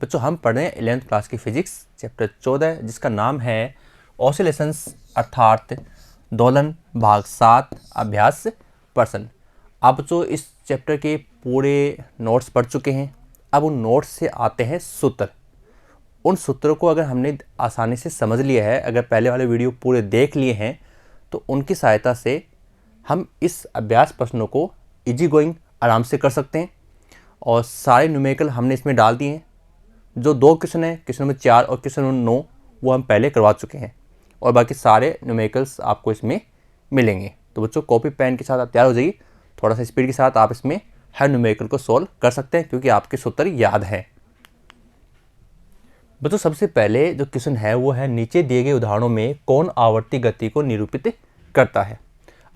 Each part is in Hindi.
बच्चों हम पढ़ रहे हैं 11th क्लास की फिजिक्स चैप्टर 14 जिसका नाम है ऑसिलेशंस अर्थात दोलन भाग 7 अभ्यास प्रश्न। आप बच्चों इस चैप्टर के पूरे नोट्स पढ़ चुके हैं। अब उन नोट्स से आते हैं सूत्र। उन सूत्रों को अगर हमने आसानी से समझ लिया है, अगर पहले वाले वीडियो पूरे देख लिए हैं, तो उनकी सहायता से हम इस अभ्यास प्रश्नों को इजी गोइंग आराम से कर सकते हैं। और सारे न्यूमेरिकल हमने इसमें डाल दिए हैं। जो 2 क्वेश्चन हैं, क्वेश्चन नंबर 4 और क्वेश्चन नंबर 9, वो हम पहले करवा चुके हैं और बाकी सारे न्यूमेरिकल्स आपको इसमें मिलेंगे। तो बच्चों कॉपी पेन के साथ आप तैयार हो जाइए। थोड़ा सा स्पीड के साथ आप इसमें हर न्यूमेरिकल को सॉल्व कर सकते हैं क्योंकि आपके सूत्र याद हैं। बच्चों सबसे पहले जो क्वेश्चन है वो है, नीचे दिए गए उदाहरणों में कौन आवर्ती गति को निरूपित करता है।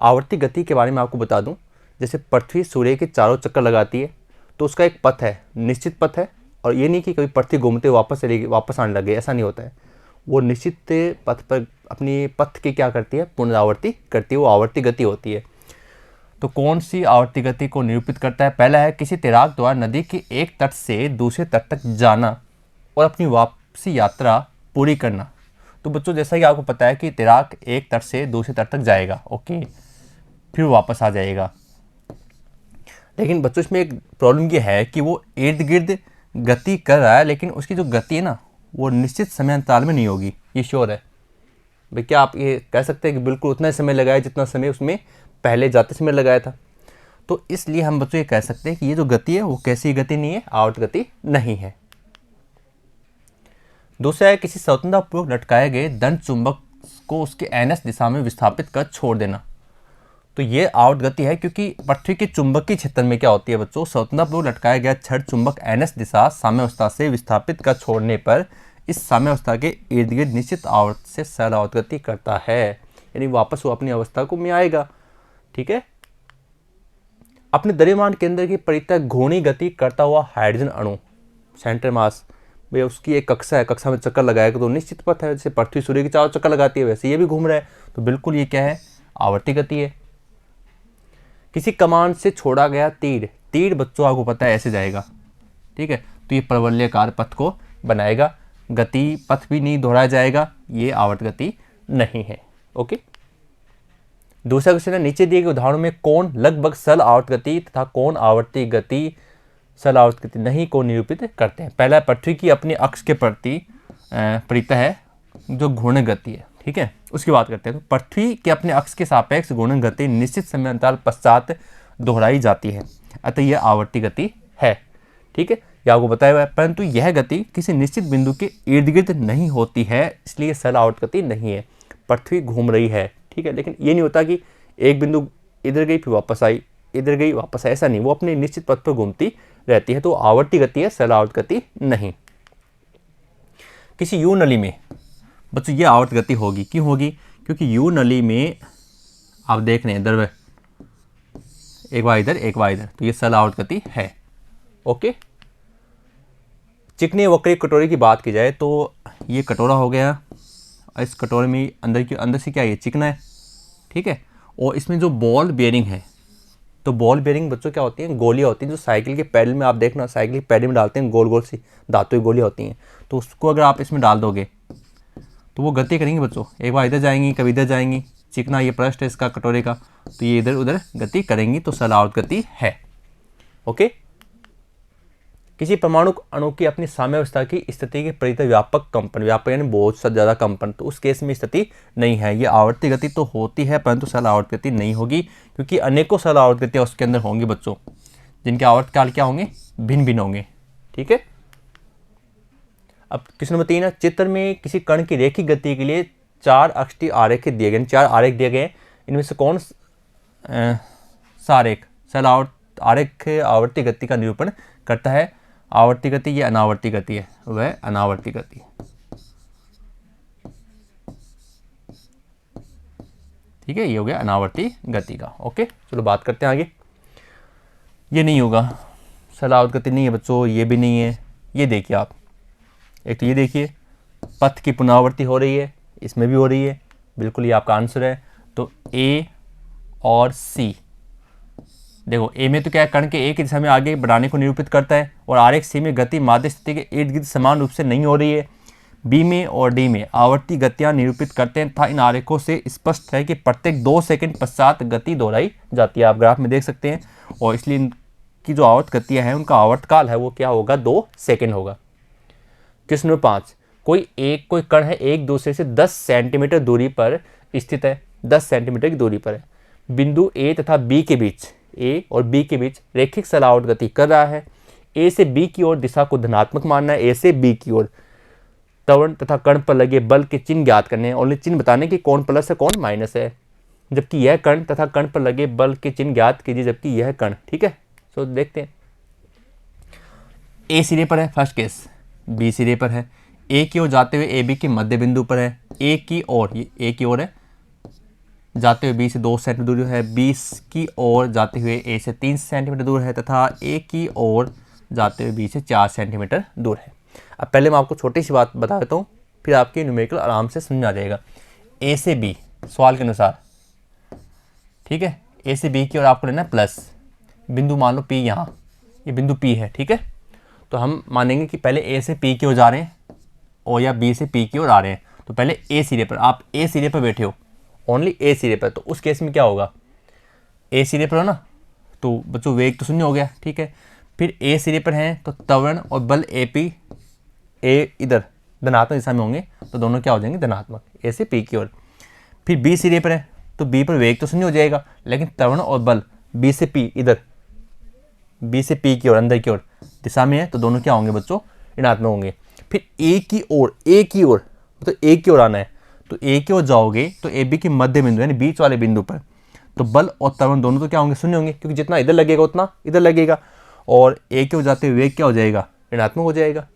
आवर्ती गति के बारे में आपको बता दूं, जैसे पृथ्वी सूर्य के चारों चक्कर लगाती है तो उसका एक पथ है, निश्चित पथ है। और ये नहीं कि कभी पृथ्वी घूमते वापस आने लगे, ऐसा नहीं होता है। वो निश्चित पथ पर अपनी पथ की क्या करती है, पुनरावृत्ति करती है, वो आवर्ती गति होती है। तो कौन सी आवर्ती गति को निरूपित करता है? पहला है, किसी तैराक द्वारा नदी के एक तट से दूसरे तट तक जाना और अपनी वापसी यात्रा पूरी करना। तो बच्चों जैसा कि आपको पता है कि तैराक एक तट से दूसरे तट तक जाएगा, ओके, फिर वापस आ जाएगा। लेकिन बच्चों इसमें एक प्रॉब्लम ये है कि वो इर्द गिर्द गति कर रहा है, लेकिन उसकी जो गति है ना वो निश्चित समय अंतराल में नहीं होगी, ये श्योर है भाई। क्या आप ये कह सकते हैं कि बिल्कुल उतना समय लगाया जितना समय उसमें पहले जाते समय लगाया था? तो इसलिए हम बच्चों ये कह सकते हैं कि ये जो गति है वो कैसी गति नहीं है, आवर्त गति नहीं है। दूसरा है, किसी स्वतंत्रतापूर्वक लटकाए गए दंड चुंबक को उसके एनएस दिशा में विस्थापित कर छोड़ देना। तो ये आवर्त गति है क्योंकि पृथ्वी के चुंबकीय क्षेत्र में क्या होती है बच्चों, स्वतंत्रतापूर्वक लटकाया गया छड़ चुंबक एनएस दिशा साम्यावस्था से विस्थापित कर छोड़ने पर इस साम्यावस्था के इर्द गिर्द निश्चित आवर्त से सरल आवर्त गति करता है, यानी वापस वो अपनी अवस्था को में आएगा। ठीक है। अपने द्रव्यमान केंद्र की परितः घूर्णी गति करता हुआ हाइड्रोजन अणु, सेंटर मास, भाई उसकी एक कक्षा है, कक्षा में चक्कर लगाएगा तो निश्चित पथ है। जैसे पृथ्वी सूर्य के चारों चक्कर लगाती है वैसे ये भी घूम रहा है, तो बिल्कुल ये क्या है, आवर्ती गति है। किसी कमान से छोड़ा गया तीर बच्चों आपको पता है ऐसे जाएगा, ठीक है, तो ये परवलयाकार पथ को बनाएगा, गति पथ भी नहीं दोहराया जाएगा, ये आवर्त गति नहीं है। ओके। दूसरा क्वेश्चन है, नीचे दिए गए उदाहरणों में कौन लगभग सरल आवर्त गति तथा कौन आवर्ती गति सरल आवर्त गति नहीं को निरूपित करते हैं। पहला पृथ्वी की अपने अक्ष के प्रति परितः है जो घूर्णन गति है, ठीक है, उसकी बात करते हैं। तो पृथ्वी के अपने अक्ष के सापेक्ष घूर्णन गति निश्चित समय अंतराल पश्चात दोहराई जाती है, अतः यह आवर्ती गति है। ठीक है, यह आपको बताया हुआ है, परंतु यह गति किसी निश्चित बिंदु के इर्द गिर्द नहीं होती है, इसलिए सरल आवर्त गति नहीं है। पृथ्वी घूम रही है, ठीक है, लेकिन ये नहीं होता कि एक बिंदु इधर गई फिर वापस आई, इधर गई वापस आई, ऐसा नहीं, वो अपने निश्चित पथ पर घूमती रहती है, तो आवर्ती गति है, सरल आवर्त गति नहीं। किसी यू नली में बच्चों ये आवर्त गति होगी, क्यों होगी? क्योंकि यू नली में आप देख रहे हैं द्रव्य एक बार इधर एक बार इधर, तो ये सरल आवर्त गति है। ओके। चिकनी वक्री कटोरी की बात की जाए तो ये कटोरा हो गया, इस कटोरे में अंदर से क्या है, चिकना है, ठीक है, और इसमें जो बॉल बेयरिंग है, तो बॉल बेयरिंग बच्चों क्या होती हैं, गोलियां होती हैं, जो साइकिल के पैडल में आप देखना, साइकिल के पैडल में डालते हैं, गोल गोल सी धातु की गोलियां होती हैं, तो उसको अगर आप इसमें डाल दोगे तो वो गति करेंगी बच्चों, एक बार इधर जाएंगी कभी इधर जाएंगी, चिकना ये पृष्ठ है इसका कटोरे का, तो ये इधर उधर गति करेंगी, तो सरल आवर्त गति है। ओके। किसी परमाणु अणु की अपनी साम्यावस्था की स्थिति के परितः व्यापक कंपन, व्यापक यानी बहुत सा ज्यादा कंपन, तो उस केस में स्थिति नहीं है, ये आवर्ती गति तो होती है परंतु सरल आवर्त गति नहीं होगी, क्योंकि अनेकों सरल आवर्त गतियां उसके अंदर होंगी बच्चों, जिनके आवर्त काल क्या होंगे, भिन्न भिन्न होंगे। ठीक है। अब क्वेश्चन नंबर 3 है, चित्र में किसी कण की रेखिक गति के लिए 4 अक्षीय आरेख दिए गए, 4 आरेख दिए गए, इनमें से कौन सा आरेख सरल आरेख आवर्ती गति का निरूपण करता है? आवर्ती गति या अनावर्ती गति है, वह अनावर्ती गति। ठीक है, ये हो गया अनावर्ती गति का। ओके, चलो बात करते हैं आगे। ये नहीं होगा, सरल आवर्त गति नहीं है बच्चों, ये भी नहीं है। ये देखिए आप, एक तो ये देखिए पथ की पुनरावृत्ति हो रही है, इसमें भी हो रही है, बिल्कुल ये आपका आंसर है। तो ए और सी देखो ए में तो क्या है, कण के एक ही दिशा में आगे बढ़ाने को निरूपित करता है, और आरेख सी में गति माध्य स्थिति के इर्द गिर्द समान रूप से नहीं हो रही है। बी में और डी में आवर्ती गतियां निरूपित करते हैं तथा इन आरेखों से स्पष्ट है कि प्रत्येक 2 सेकंड पश्चात गति दोहराई जाती है। आप ग्राफ में देख सकते हैं, और इसलिए इनकी जो आवर्त गतियां हैं उनका आवर्त काल है वो क्या होगा, 2 सेकंड होगा। क्वेश्चन नंबर 5, कोई कण है एक दूसरे से 10 सेंटीमीटर दूरी पर स्थित है, 10 सेंटीमीटर की दूरी पर है। बिंदु ए तथा बी के बीच, ए और बी के बीच रैखिक सलावट गति कर रहा है। ए से बी की ओर दिशा को धनात्मक मानना है, ए से बी की ओर। त्वरण तथा कण पर लगे बल के चिन्ह ज्ञात करने हैं, ओनली चिन्ह बताने कि कौन प्लस है कौन माइनस है। जबकि यह कण तथा कण पर लगे बल के चिन्ह ज्ञात कीजिए, जबकि यह कण, ठीक है। तो देखते हैं, ए सिरे पर है फर्स्ट केस, बी सिरे पर है, ए की ओर जाते हुए ए बी के मध्य बिंदु पर है, ए की ओर, ये ए की ओर है, जाते हुए बी से 2 सेंटीमीटर दूर है, बी की ओर जाते हुए ए से 3 सेंटीमीटर दूर है, तथा ए की ओर जाते हुए बी से 4 सेंटीमीटर दूर है। अब पहले मैं आपको छोटी सी बात बता देता हूँ, फिर आपकी न्यूमेरिकल आराम से समझ आ जाएगा। ए से बी सवाल के अनुसार, ठीक है, ए से बी की ओर आपको लेना है प्लस, बिंदु मान लो पी, यहाँ ये बिंदु पी है, ठीक है। तो हम मानेंगे कि पहले ए से पी की ओर जा रहे हैं और या बी से पी की ओर आ रहे हैं, तो पहले ए सिरे पर, आप ए सिरे पर बैठे हो, ओनली ए सिरे पर, तो उस केस में क्या होगा, ए सिरे पर हो ना, तो बच्चों वेग तो शून्य हो गया, ठीक है। फिर ए सिरे पर हैं तो त्वरण और बल ए पी, ए इधर धनात्मक दिशा में होंगे, तो दोनों क्या हो जाएंगे, धनात्मक, ए से पी की ओर। फिर बी सिरे पर है तो बी पर वेग तो शून्य हो जाएगा, लेकिन त्वरण और बल बी से पी इधर, बी से पी की ओर अंदर की ओर दिशा में है, तो दोनों क्या होंगे बच्चों, ऋणात्मक होंगे। फिर ए की ओर, ए की ओर मतलब तो ए की ओर आना है, तो ए की ओर जाओगे तो ए बी के मध्य बिंदु यानी बीच वाले बिंदु पर, तो बल और त्वरण दोनों तो क्या होंगे, शून्य होंगे, क्योंकि जितना इधर लगेगा उतना इधर लगेगा, और ए की ओर जाते हुए वेग क्या हो जाएगा, ऋणात्मक हो जाएगा।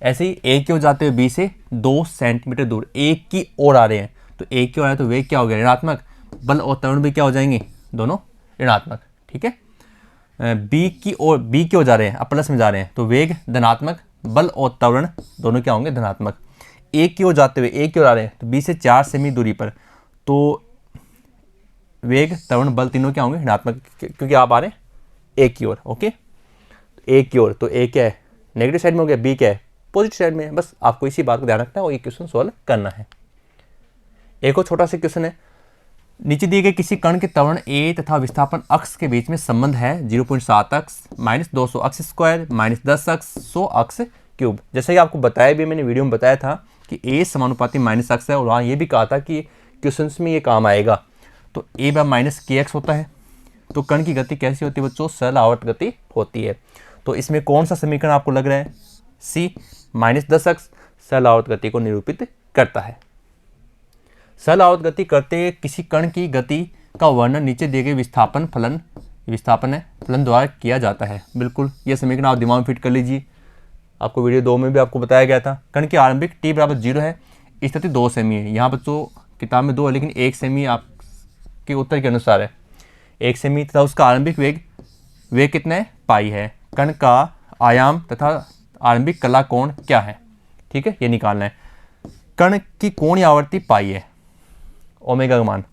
ऐसे ही ए की ओर जाते हुए बी से 2 सेंटीमीटर दूर ए की ओर आ रहे हैं, तो ए की ओर आए तो वेग क्या हो गया, ऋणात्मक, बल और त्वरण भी क्या हो जाएंगे, दोनों ऋणात्मक, ठीक है। बी की ओर जा रहे हैं, अब प्लस में जा रहे हैं, तो वेग धनात्मक, बल और त्वरण दोनों क्या होंगे, धनात्मक। ए की ओर जाते हुए ए की ओर आ रहे हैं, तो बी से 4 सेमी दूरी पर, तो वेग त्वरण बल तीनों क्या होंगे, ऋणात्मक, क्योंकि आप आ रहे हैं ए की ओर, ओके। ए की ओर, तो ए क्या है, नेगेटिव साइड में हो गया, बी क्या है, पॉजिटिव साइड में है। बस आपको इसी बात को ध्यान रखना है और ये क्वेश्चन सॉल्व करना है। एक और छोटा सा क्वेश्चन है, नीचे दिए गए किसी कण के त्वरण ए तथा विस्थापन अक्ष के बीच में संबंध है 0.7 अक्ष, -200 अक्ष स्क्वायर, -10 अक्ष, 100 अक्ष क्यूब। जैसे कि आपको बताया भी, मैंने वीडियो में बताया था कि ए समानुपाती माइनस अक्ष है, और वहाँ ये भी कहा था कि क्वेश्चंस में ये काम आएगा। तो ए बाय माइनस के एक्स होता है, तो कण की गति कैसी होती है बच्चों, सरल आवर्त गति होती है। तो इसमें कौन सा समीकरण आपको लग रहा है, सी, -10 अक्ष सरल आवर्त गति को निरूपित करता है। सरल आवर्त गति करते किसी कण की गति का वर्णन नीचे दिए गए विस्थापन फलन द्वारा किया जाता है। बिल्कुल, ये समीकरण आप दिमाग में फिट कर लीजिए, आपको वीडियो 2 में भी आपको बताया गया था। कण की आरंभिक t बराबर 0 है, स्थिति 2 सेमी है। यहाँ बच्चों किताब में 2 है, लेकिन 1 सेमी आपके उत्तर के अनुसार है, 1 सेमी, तथा उसका आरंभिक वेग कितना है, पाई है। कण का आयाम तथा आरंभिक कला कोण क्या है, ठीक है, ये निकालना है। कण की कोणीय आवर्ती पाई है, ओमेगा का मान।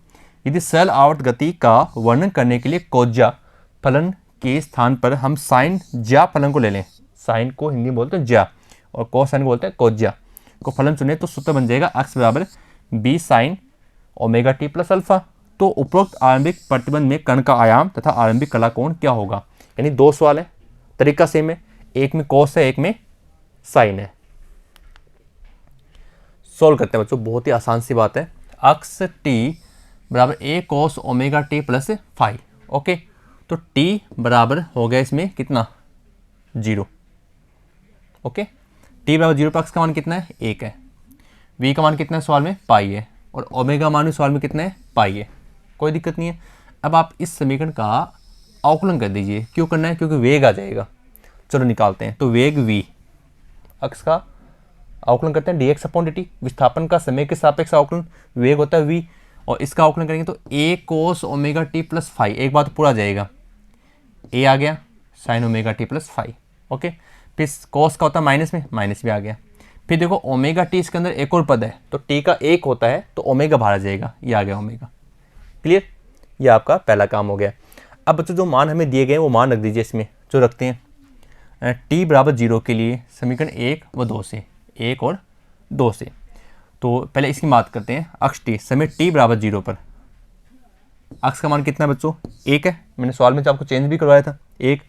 यदि सरल आवर्त गति का वर्णन करने के लिए कोज्या फलन के स्थान पर हम साइन ज्या फलन को ले लें, साइन को हिंदी में बोलते हैं ज्या और कोसाइन को बोलते हैं कोज्या, को फलन चुने, तो सूत्र बन जाएगा x बराबर b sine omega t plus alpha. तो उपरोक्त आरंभिक प्रतिबंध में कण का आयाम तथा आरंभिक कला कोण क्या होगा, यानी 2 सवाल है, तरीका सेम है, एक में कोस है एक में साइन है। सोल्व करते हैं बच्चों, बहुत ही आसान सी बात है। अक्स टी बराबर a cos omega t plus five, okay. तो t बराबर हो गया इसमें कितना, 0, ओके। t बराबर 0 पर अक्स का मान कितना है, 1 है। v का मान कितना है सवाल में, पाई है, और ओमेगा मान भी सवाल में कितना है, पाई है, कोई दिक्कत नहीं है। अब आप इस समीकरण का अवकलन कर दीजिए, क्यों करना है, क्योंकि वेग आ जाएगा। चलो निकालते हैं, तो वेग v, अक्स का अवकलन करते हैं dx अपॉन dt, विस्थापन का समय के सापेक्ष अवकलन, वेग होता है v, और इसका अवकलन करेंगे तो a cos omega t plus five, एक बात पूरा जाएगा, a आ गया sine omega t plus five, okay. फिर cos का होता है माइनस में, माइनस भी आ गया। फिर देखो ओमेगा टी इसके अंदर एक और पद है, तो t का 1 होता है तो ओमेगा बाहर आ जाएगा, ये आ गया ओमेगा, क्लियर। ये आपका पहला काम हो गया। अब बच्चों जो मान हमें दिए गए वो मान रख दीजिए इसमें जो रखते हैं t बराबर 0 के लिए समीकरण 1 व 2 से, 1 और 2 से। तो पहले इसकी बात करते हैं। अक्ष t समय t बराबर 0 पर अक्ष का मान कितना है बच्चों? 1 है। मैंने सवाल में जो आपको चेंज भी करवाया था 1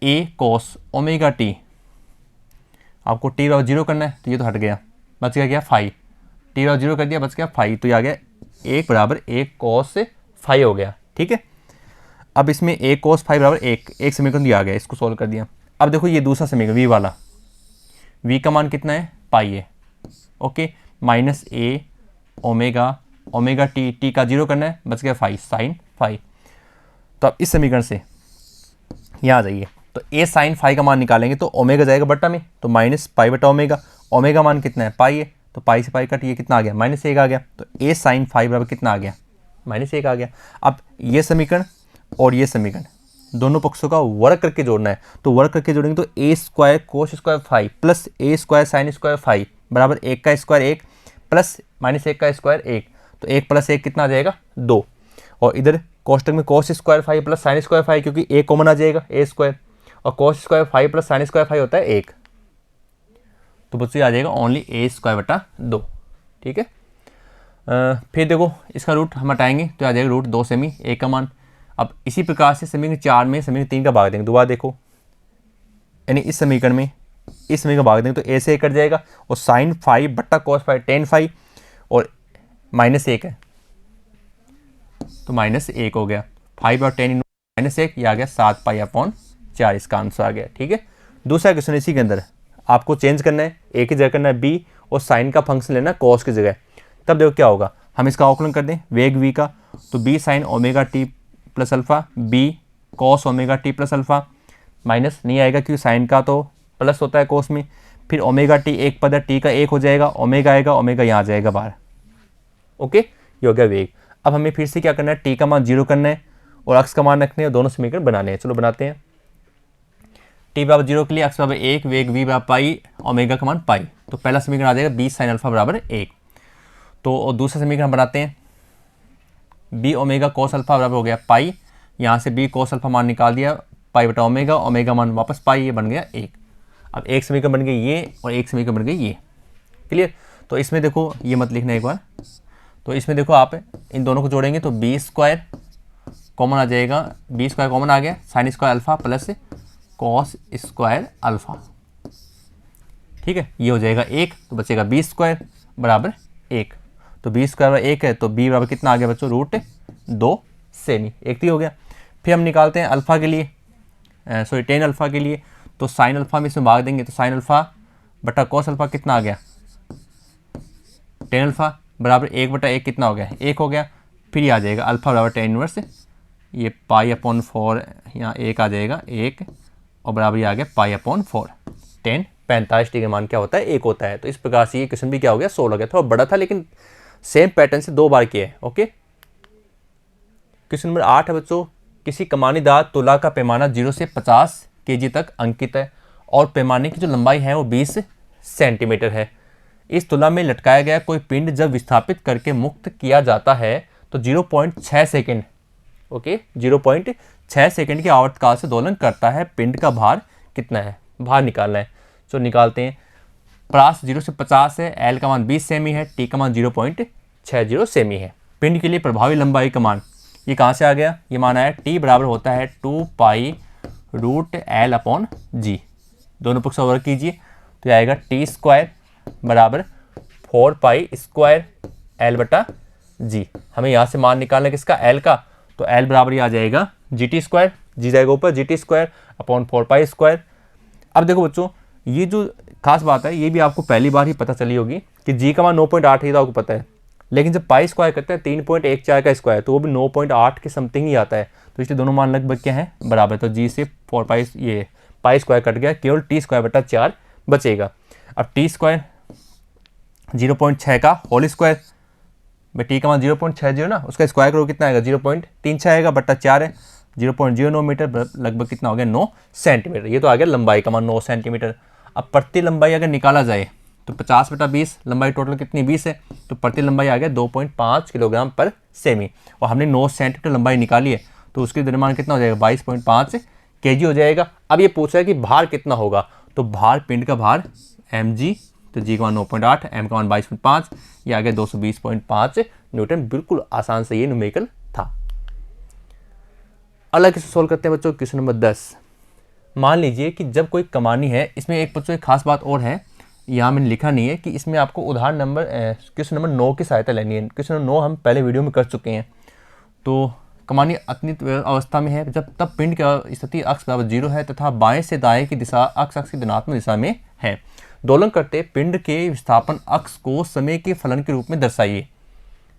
a cos ओमेगा t, आपको t बराबर 0 करना है तो ये तो हट गया, बच गया क्या फाई, t बराबर 0 कर दिया बच गया फाई, तो ये आ गया 1 बराबर 1 cos से फाई हो गया। ठीक है, अब इसमें 1 cos फाई बराबर 1 समीकरण दिया गया, इसको सॉल्व कर दिया। अब देखो ये दूसरा समीकरण v वाला, v का मान कितना है? पाई है। Okay, minus a omega t का 0 करना है, बच गया फाई साइन फाई। तो अब इस समीकरण से यहाँ आ जाइए, तो a साइन फाई का मान निकालेंगे तो ओमेगा जाएगा बट्टा में, तो माइनस पाई बटा ओमेगा, ओमेगा मान कितना है? पाई है, तो पाई से पाई कट ये कितना आ गया? -1 आ गया। तो a साइन फाई बराबर कितना आ गया? -1 आ गया। अब ये समीकरण और ये समीकरण दोनों पक्षों का वर्ग करके जोड़ना है, तो वर्ग करके जोड़ेंगे तो a square cos square phi plus a square sine square phi बराबर 1 का स्क्वायर 1 प्लस -1 का स्क्वायर 1, तो 1 प्लस 1 कितना आ जाएगा? 2। और इधर कोष्टक में cos square phi plus sine square phi, क्योंकि a कॉमन आ जाएगा a स्क्वायर, और cos square phi plus sine square phi होता है 1, तो बच्चों आ जाएगा ओनली a स्क्वायर बटा 2। ठीक है, फिर देखो इसका रूट हम हटाएंगे तो आ जाएगा रूट 2 सेमी a का मान। अब इसी प्रकार से समीकरण 4 में समीकरण 3 का भाग देंगे, दोबारा देखो, यानी इस समीकरण में इस समीकरण का भाग देंगे तो a से 1 कट जाएगा, और साइन फाई बट्टा कॉस फाई टेन फाई, और -1 है तो -1 हो गया, 5 और 10 -1, ये आ गया 7 पाई अपॉन 4, इसका आंसर आ गया। ठीक है, दूसरा क्वेश्चन इसी के अंदर आपको चेंज करना है, a की जगह करना है b, और साइन का फंक्शन लेना है कॉस की जगह। तब देखो क्या होगा, हम इसका अवकलन कर दें वेग v का, तो b sine omega t plus alpha, b cos omega t plus alpha, minus नहीं आएगा क्योंकि साइन का तो प्लस होता है कोस में, फिर ओमेगा टी एक पद है, टी का 1 हो जाएगा, ओमेगा आएगा, ओमेगा यहाँ आ जाएगा बाहर। ओके, ये हो गया वेग। अब हमें फिर से क्या करना है, टी का मान 0 करना है और अक्ष का मान रखने हैं, दोनों समीकरण बनाने हैं। चलो बनाते हैं। टी बराबर 0 के लिए अक्ष बराबर 1, वेग v बराबर पाई, ओमेगा का मान पाई, तो पहला समीकरण आ जाएगा b साइन अल्फा बराबर 1। तो और दूसरा समीकरण हम बनाते हैं, b ओमेगा कोस अल्फा बराबर हो गया पाई, यहाँ से b कोस अल्फा मान निकाल दिया, पाई बटा ओमेगा, ओमेगा मान वापस पाई, ये बन गया 1। अब एक समीकरण बन गई ये और एक समीकरण बन गई ये। क्लियर? तो इसमें देखो ये मत लिखना एक बार, तो इसमें देखो आप इन दोनों को जोड़ेंगे तो बी स्क्वायर कॉमन आ जाएगा, बी स्क्वायर कॉमन आ गया, sine square alpha plus cos square alpha. ठीक है, ये हो जाएगा 1, तो बचेगा बी स्क्वायर बराबर 1, तो बी स्क्वायर बराबर 1 है, तो बी बराबर कितना आ गया बच्चों? रूट 2 सेमी, 1 ही हो गया। फिर हम निकालते हैं अल्फा के लिए, सॉरी टेन अल्फा के लिए, तो साइन अल्फा में इसमें भाग देंगे तो साइन अल्फा बटा कॉस अल्फा कितना आ गया? टेन अल्फा बराबर 1 बटा 1 कितना हो गया? 1 हो गया। फिर ये आ जाएगा अल्फा बराबर टेन इनवर्स, ये पाई अपॉन 4, यहाँ 1 आ जाएगा 1, और बराबर ये आ गया पाई अपॉन 4, टेन 45 डिग्री मान क्या होता है? 1 होता है। तो इस प्रकार से ये क्वेश्चन भी क्या हो गया? 16 हो गया। थोड़ा बड़ा था लेकिन सेम पैटर्न से 2 बार किया है। ओके, क्वेश्चन नंबर 8 है बच्चों, किसी कमानीदार तुला का पैमाना 0 से 50 kg तक अंकित है और पैमाने की जो लंबाई है वो 20 सेंटीमीटर है। इस तुला में लटकाया गया कोई पिंड जब विस्थापित करके मुक्त किया जाता है तो 0.6 सेकेंड, ओके 0.6 सेकेंड के आवर्तकाल से दोलन करता है। पिंड का भार कितना है? भार निकालना है। तो निकालते हैं। प्रास 0 से 50 है, एल का मान 20 सेमी है, टी का मान 0.60 सेमी है। पिंड के लिए प्रभावी लंबाई का मान ये कहाँ से आ गया? ये मान आया टी बराबर होता है 2 पाई रूट एल अपॉन जी। दोनों पक्ष वर्ग कीजिए तो आएगा टी स्क्वायर बराबर 4 पाई स्क्वायर एल बटा जी। हमें यहाँ से मान निकालना है किसका? एल का। तो एल बराबर ये आ जाएगा जी टी स्क्वायर, जी जाएगा ऊपर, G T square upon 4 pi square. अब देखो बच्चों, ये जो खास बात है ये भी आपको पहली बार ही पता चली होगी कि जी का मान 9.8 ही तो आपको पता है, लेकिन जब पाई स्क्वायर करते हैं 3.14 का स्क्वायर तो वो भी 9.8 के समथिंग ही आता है। तो इसलिए दोनों मान लगभग क्या है? बराबर। तो जी से 4 पाई, ये पाई स्क्वायर कट गया, केवल टी स्क्वायर बटा 4 बचेगा। अब टी स्क्वायर 0.6 का होल स्क्वायर, भाई टी का मान 0.60 ना, उसका स्क्वायर करो कितना आएगा? 0.36 आएगा बटा 4 है, 0.09 मीटर, लगभग कितना हो गया? 9 सेंटीमीटर। ये तो आ गया लंबाई का मान 9 सेंटीमीटर। अब प्रति लंबाई अगर निकाला जाए तो 50/20 लंबाई टोटल कितनी 20 है, तो प्रति लंबाई आ गया 2.5 किलोग्राम पर सेमी। और हमने 9 सेंटीमीटर लंबाई निकाली है, तो उसकी द्रव्यमान कितना हो जाएगा 22.5 kg हो जाएगा। अब ये पूछ रहा है कि भार कितना होगा, तो भार पिंड का भार mg, तो g का मान 9.8, m का मान 22.5, ये आ गया 220.5 न्यूटन। बिल्कुल आसान से ये न्यूमेरिकल था। अलग से सोल्व करते हैं बच्चों क्वेश्चन नंबर 10। मान लीजिए कि जब कोई कमानी है, इसमें एक बच्चों एक खास बात और है, यहाँ मैंने लिखा नहीं है कि इसमें आपको उदाहरण नंबर क्वेश्चन नंबर 9 की सहायता लेनी है। क्वेश्चन नंबर 9 हम पहले वीडियो में कर चुके हैं। तो कमानी अतनित अवस्था में है जब तब पिंड की स्थिति अक्ष बराबर 0 है तथा बाएं से दाएं की दिशा अक्ष की धनात्मक दिशा में है। दोलन करते पिंड के विस्थापन अक्ष को समय के फलन के रूप में दर्शाइए।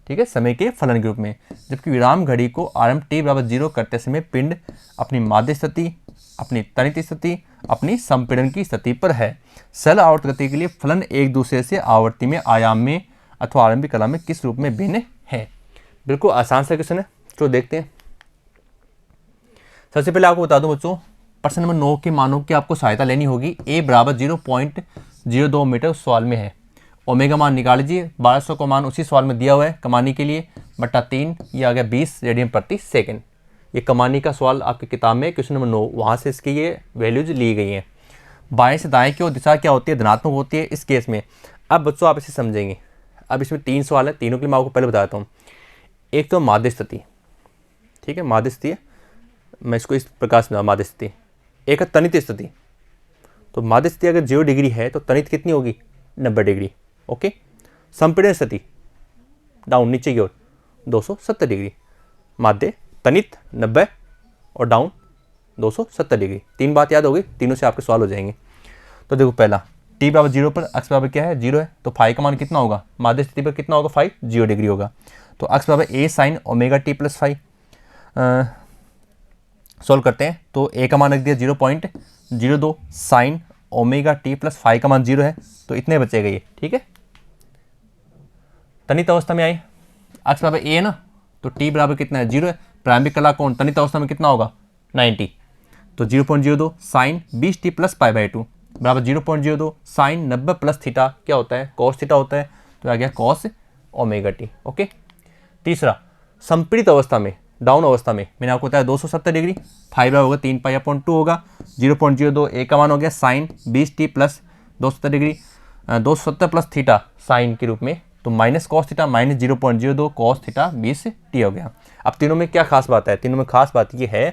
ठीक है, समय के फलन के रूप में। जबकि विराम घड़ी को आरंभ t बराबर 0 करते समय पिंड अपनी माध्य स्थिति, अपनी तनित स्थिति, अपनी संपीड़न की स्थिति पर है। सरल आवर्त गति के लिए फलन एक दूसरे से आवर्ती में, आयाम में अथवा आरंभिक कला में किस रूप में भिन्न है। बिल्कुल आसान सा क्वेश्चन है, तो देखते हैं। सबसे पहले आपको बता दूं बच्चों, प्रश्न नंबर 9 के मानों की आपको सहायता लेनी होगी। a बराबर 0.02 मीटर उस सवाल में है। ओमेगा मान निकाल लीजिए, 1200 का मान उसी सवाल में दिया हुआ है कमानी के लिए, बटा 3, ये आ गया 20 रेडियन प्रति सेकंड। ये कमानी का सवाल आपकी किताब में क्वेश्चन नंबर 9, वहाँ से इसकी ये वैल्यूज ली गई हैं। बाएं से दाएं की ओर दिशा क्या होती है, धनात्मक होती है इस केस में। अब बच्चों आप इसे समझेंगे। अब इसमें 3 सवाल है, तीनों के लिए मैं आपको पहले बताता हूँ। एक तो माध्य स्थिति, ठीक है, माध्य स्थिति है, मैं इसको इस प्रकार से माध्य स्थिति। एक है तनित स्थिति, तो माध्य स्थिति अगर 0 डिग्री है तो तनित कितनी होगी 90 डिग्री। ओके। संपीड़न स्थिति डाउन नीचे की ओर 270 डिग्री। माध्य तनित 90 और डाउन 270 डिग्री। 3 बात याद होगी, तीनों से आपके सवाल हो जाएंगे। तो देखो पहला t बराबर 0 पर अक्ष बराबर क्या है 0 है, तो फाई का मान कितना होगा, माध्य स्थिति पर कितना होगा फाई 0 डिग्री होगा। तो अक्ष बराबर a sine omega t plus phi. Solve करते हैं, तो a का मान रख दिया 0.02 sine omega t plus phi का मान 0 है, तो इतने बचेगा ये। ठीक है, तनित अवस्था में आई, अक्ष बराबर a है ना, तो t बराबर कितना है 0 है। प्रारंभिक कला कोण तनित अवस्था में कितना होगा 90, तो 0.02 sign 20t plus pi by 2 बराबर 0.02 साइन 90 प्लस थीटा क्या होता है कॉस थीटा होता है, तो आ गया कॉस ओमेगा टी। ओके। तीसरा संपीड़ित अवस्था में, डाउन अवस्था में मैंने आपको बताया 270 डिग्री, फाई बराबर होगा 3π/2 होगा। 0.02 a का मान हो गया sine 20t plus 270 degree, 270 plus theta sine के रूप में, तो minus cos theta minus 0.02 cos theta 20t हो गया। अब तीनों में क्या खास बात है, तीनों में खास बात ये है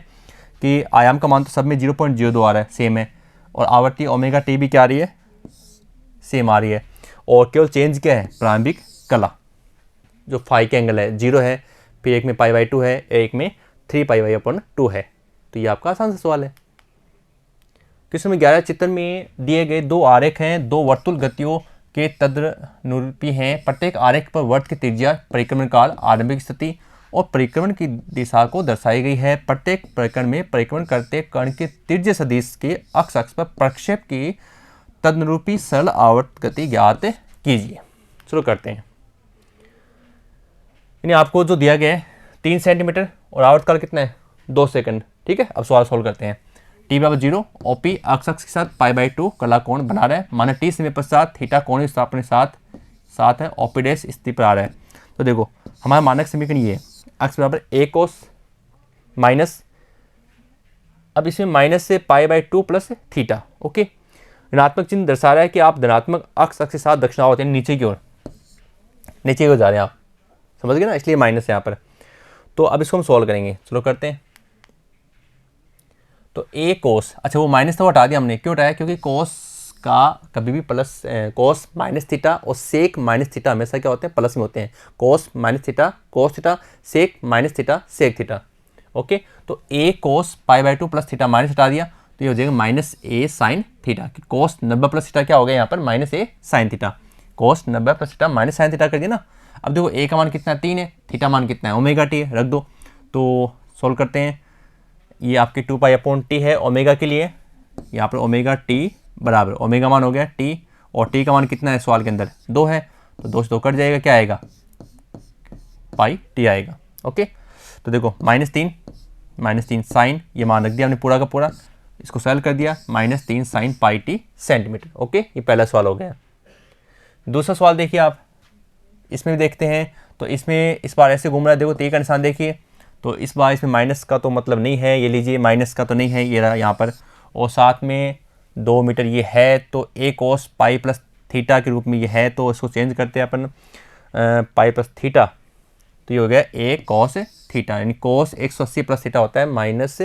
कि आयाम का मान तो सब में 0.02 आ रहा है, सेम है, और आवृत्ति ओमेगा टी भी क्या आ रही है सेम आ रही है, और केवल चेंज क्या है प्रारंभिक कला, जो फाई के एंगल है 0 है, फिर एक में π/2 है, एक में 3π/2 है। तो ये आपका आसान सा सवाल है। क्वेश्चन में 11 चित्र में दिए गए 2 आरेख हैं, 2 वर्तुल गतियों के तदनुरूपी हैं। प्रत्येक आरेख पर वर्त की त्रिज्या, परिक्रमण काल, आरंभिक स्थिति और परिक्रमण की दिशा को दर्शाई गई है। प्रत्येक परिक्रमण में परिक्रमण करते कण के त्रिज्या सदिश के अक्ष पर प्रक्षेप की तदनुरूपी सरल आवर्त गति ज्ञात कीजिए। शुरू करते हैं। यानी आपको जो दिया गया है 3 सेंटीमीटर और आवर्त काल कितना है 2 सेकंड। ठीक है, अब सवाल सोल्व करते हैं। t बराबर 0, OP अक्ष के साथ π/2 कला कोण बना रहा है, माना t समय पश्चात थीटा कोण विस्थापन के साथ है, OP डैश स्थिति पर आ रहा है। तो देखो हमारा मानक समीकरण ये है, अक्ष बराबर a कोस माइनस, अब इसमें माइनस से π/2 प्लस थीटा। ओके, ऋणात्मक चिन्ह दर्शा रहा है कि आप धनात्मक अक्ष के साथ दक्षिणावर्त यानी नीचे की ओर जा रहे हैं, आप समझ गए ना, इसलिए माइनस यहाँ पर। तो अब इसको हम सॉल्व करेंगे, चलो करते हैं। तो a कोस, अच्छा वो माइनस तो हटा दिया हमने, क्यों हटाया, क्योंकि कोस का कभी भी प्लस कोस माइनस थीटा और सेक माइनस थीटा हमेशा क्या होते हैं प्लस में होते हैं। Cos minus theta cos theta, sec minus theta sec theta. Okay, तो a cos π/2 plus theta minus हटा दिया, तो ये हो जाएगा minus a sine theta. Cos 90 plus theta क्या हो गया यहाँ पर minus a sine theta, cos 90 plus theta minus sine theta कर दिया ना। अब देखो a का मान कितना है 3 है, थीटा मान कितना है ओमेगा टी है, रख दो। तो सोल्व करते हैं, ये आपके 2π/t है ओमेगा के लिए, यहाँ पर ओमेगा टी बराबर ओमेगा मान हो गया t, और t का मान कितना है सवाल के अंदर 2 है, तो 2 से 2 कट जाएगा, क्या आएगा πt आएगा। ओके, तो देखो -3 साइन, ये मान रख दिया हमने पूरा का पूरा, इसको सॉल्व कर दिया, -3 साइन πt सेंटीमीटर। ओके, ये पहला सवाल हो गया। दूसरा सवाल देखिए आप, इसमें भी देखते हैं। तो इसमें इस बार ऐसे घूम रहा है, देखो टी का निशान देखिए, तो इस बार इसमें माइनस का तो मतलब नहीं है, ये लीजिए माइनस का तो नहीं है ये रहा यहाँ पर, और साथ में 2 मीटर ये है, तो ए कोस पाई प्लस थीटा के रूप में ये है, तो इसको चेंज करते हैं अपन पाई प्लस थीटा, तो ये हो गया ए कॉस थीटा, यानी कोस 180 प्लस थीटा होता है माइनस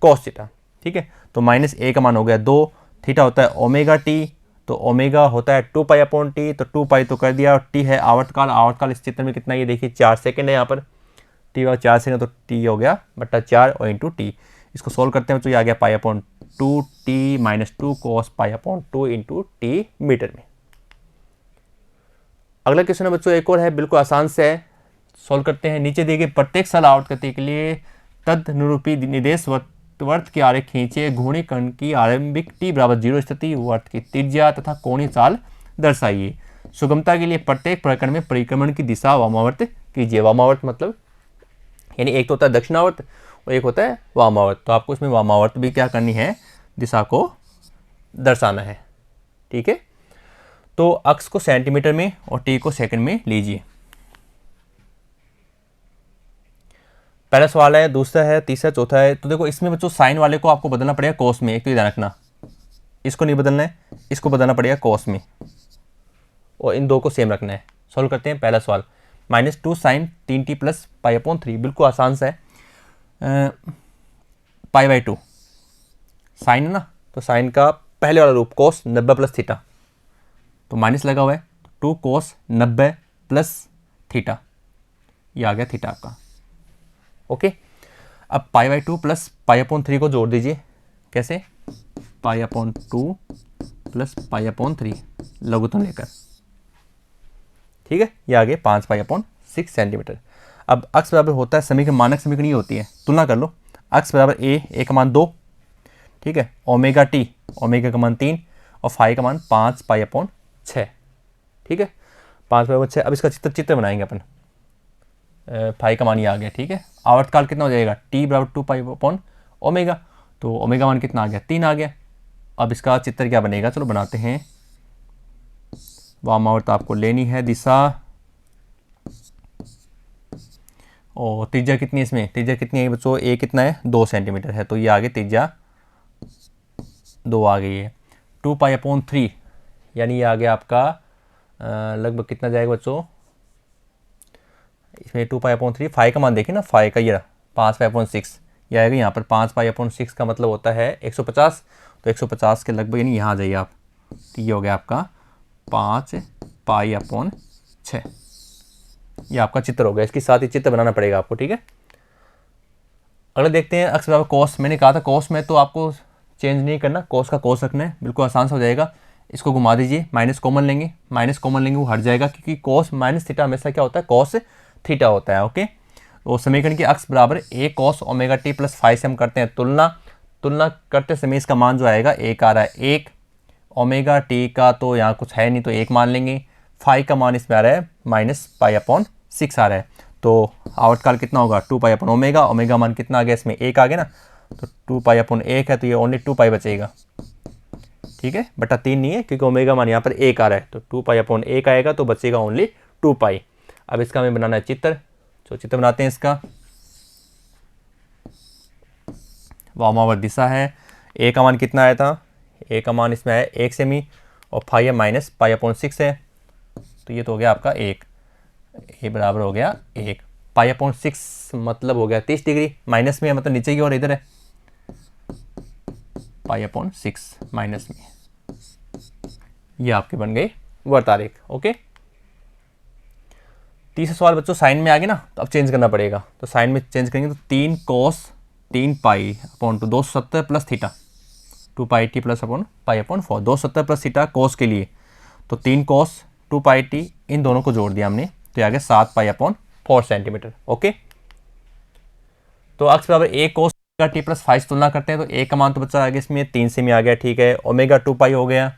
कॉस थीटा। ठीक है, तो माइनस ए का मान हो गया 2, थीटा होता है ओमेगा टी, तो ओमेगा होता है 2 पाई अपॉन टी, तो 2 पाई तो कर दिया, और टी है आवर्तकाल, आवर्तकाल इस चित्र में कितना, ये देखिए 4 सेकंड है यहाँ पर, टी और 4 सेकंड, तो टी हो गया बट्टा 4 और इंटू टी। इसको सोल्व करते हैं तो ये आ गया pi upon 2 t minus 2 cos pi upon 2 into t metre में। अगला क्वेश्चन है बच्चों, एक और है, बिल्कुल आसान से है, सोल्व करते हैं। नीचे दिए गए प्रत्येक सरल आवर्तगति के लिए तदनुरूपी निर्देश वर्त के आरेख खींचे, घूर्णी कण की आरंभिक t बराबर 0 स्थिति, वर्त की त्रिज्या तथा कोणीय चाल दर्शाइए। सुगमता के लिए प्रत्येक प्रकरण में परिक्रमण की दिशा वामावर्त कीजिए। वामावर्त मतलब यानी एक तो होता है दक्षिणावर्त और एक होता है वामावर्त, तो आपको इसमें वामावर्त भी क्या करनी है, दिशा को दर्शाना है। ठीक है, तो अक्ष को सेंटीमीटर में और टी को सेकंड में लीजिए। पहला सवाल है, दूसरा है, तीसरा, चौथा है। तो देखो इसमें बच्चों साइन वाले को आपको बदलना पड़ेगा कोस में, एक तो ध्यान रखना, इसको नहीं बदलना है, इसको बदलना पड़ेगा कोस में, और इन दो को सेम रखना है। सॉल्व करते हैं पहला सवाल, -2 sign 3t plus pi upon 3, बिल्कुल आसान सा है, पाई बाई 2 साइन है ना, तो साइन का पहले वाला रूप कोस 90 प्लस थीटा, तो माइनस लगा हुआ है, 2 कोस 90 प्लस थीटा, ये आ गया थीटा आपका। ओके, अब pi by 2 plus pi upon 3 को जोड़ दीजिए, कैसे, पाई अपॉन 2 प्लस पाई अपॉन 3 लघुत्तम लेकर। ठीक है, ये आ गए 5 पाई अपॉन 6 सेंटीमीटर। अब अक्स बराबर होता है समीकरण, मानक समीकरण ये होती है, तुलना कर लो, अक्स बराबर ए का मान 2, ठीक है, ओमेगा टी, ओमेगा का मान 3 और फाई का मान 5 पाई अपॉन 6। ठीक है, 5 पाई अपॉन 6। अब इसका चित्र बनाएंगे अपन, फाई का मान ये आ गया। ठीक है, आवर्तकाल कितना हो जाएगा, टी बराबर 2 पाई अपॉन ओमेगा, तो ओमेगा मान कितना आ गया, 3 आ गया। अब इसका चित्र क्या बनेगा, चलो बनाते हैं। वामावर्त आपको लेनी है दिशा, और त्रिज्या कितनी है इसमें, त्रिज्या कितनी है बच्चों, ए कितना है 2 सेंटीमीटर है, तो ये आगे त्रिज्या 2 आ गई है। 2 पाई अपॉन 3 यानी ये आ गया आपका लगभग कितना जाएगा बच्चों, इसमें 2 पाई अपॉन 3, फाई का मान देखिए ना, फाई का ये 5 पाई अपॉन 6 ये आएगा यहाँ पर, 5 पाई अपॉन 6 का मतलब होता है 150, तो 150 के लगभग यानी यहाँ आ जाइए आप, तो ये हो गया आपका 5 पाई अपॉन 6, ये आपका चित्र हो गया। इसके साथ ही चित्र बनाना पड़ेगा आपको। ठीक है, अगला देखते हैं, अक्स बराबर कोस, मैंने कहा था कोस में तो आपको चेंज नहीं करना, कोस का कोस रखना है, बिल्कुल आसान से हो जाएगा। इसको घुमा दीजिए, माइनस कॉमन लेंगे, माइनस कॉमन लेंगे वो हट जाएगा, क्योंकि कोस माइनस थीटा हमेशा क्या होता है, कोस थीटा होता है। ओके, तो समीकरण की अक्स बराबर a cos omega t plus phi से हम करते हैं तुलना करते समय इसका मान जो आएगा एक आ रहा है 1, ओमेगा टी का तो यहाँ कुछ है नहीं तो 1 मान लेंगे, फाई का मान इसमें आ रहा है माइनस पाई अपॉन 6 आ रहा है, तो आवर्तकाल कितना होगा 2 पाई अपॉन ओमेगा, ओमेगा मान कितना आ गया इसमें 1 आ गया ना, तो 2 पाई अपॉन 1 है, तो ये ओनली 2 पाई बचेगा। ठीक है, बटा 3 नहीं है, क्योंकि ओमेगा मान यहाँ पर 1 आ रहा है, तो 2 पाई अपॉन 1 आएगा, तो बचेगा ओनली 2 पाई। अब इसका हमें बनाना है चित्र, तो चित्र बनाते हैं इसका। वामावर्त दिशा है, ए का मान कितना आया था, ए का मान इसमें है 1 सेमी, और फाई है माइनस पाई अपॉन 6 है, तो ये तो हो गया आपका 1, ए बराबर हो गया 1, पाई अपॉन 6 मतलब हो गया 30 डिग्री, माइनस में है मतलब नीचे की ओर इधर है, पाई अपॉन 6 माइनस में, ये आपके बन गए वर्त आरेख। ओके, तीसरा सवाल बच्चों साइन में आ गया ना, तो अब चेंज करना पड़ेगा, तो साइन में चेंज करेंगे तो 3 cos 3 pi upon 2, 270 plus theta, 2 pi t plus upon pi upon 4, 270 plus theta cos के लिए, तो 3 कोस 2 पाई टी, इन दोनों को जोड़ दिया हमने, तो ये आ गया 7 पाई अपॉन 4 सेंटीमीटर। ओके, तो अक्स बराबर ए कोस टी प्लस 5 तुलना करते हैं, तो ए का मान तो बच्चा आ गया इसमें 3 से में आ गया। ठीक है, ओमेगा 2 पाई हो गया,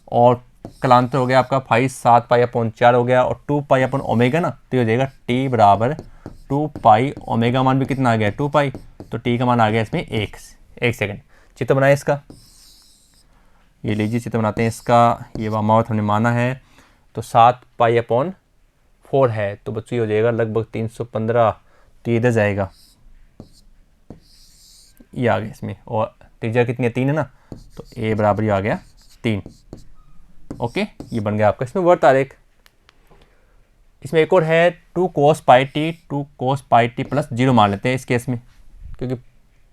और कलांतर हो गया आपका 5 7 पाई अपॉन 4 हो गया, और 2 पाई अपॉन ओमेगा ना, तो ये हो जाएगा टी बराबर 2 पाई, ओमेगा मान भी कितना आ गया 2 पाई, तो टी का मान आ गया इसमें 1 सेकंड। चित्र बनाए इसका, ये लीजिए चित्र बनाते हैं इसका, ये वामावर्त हमने माना है, तो 7π/4 है, तो बच्चों ये हो जाएगा लगभग 315, तो ये इधर जाएगा, ये आ गया इसमें, और त्रिज्या कितनी है 3 है ना, तो a बराबर ये आ गया 3। ओके, ये बन गया आपका इसमें वर्त आरेख। इसमें एक और है 2 cos πt प्लस 0 मान लेते हैं इस केस में, क्योंकि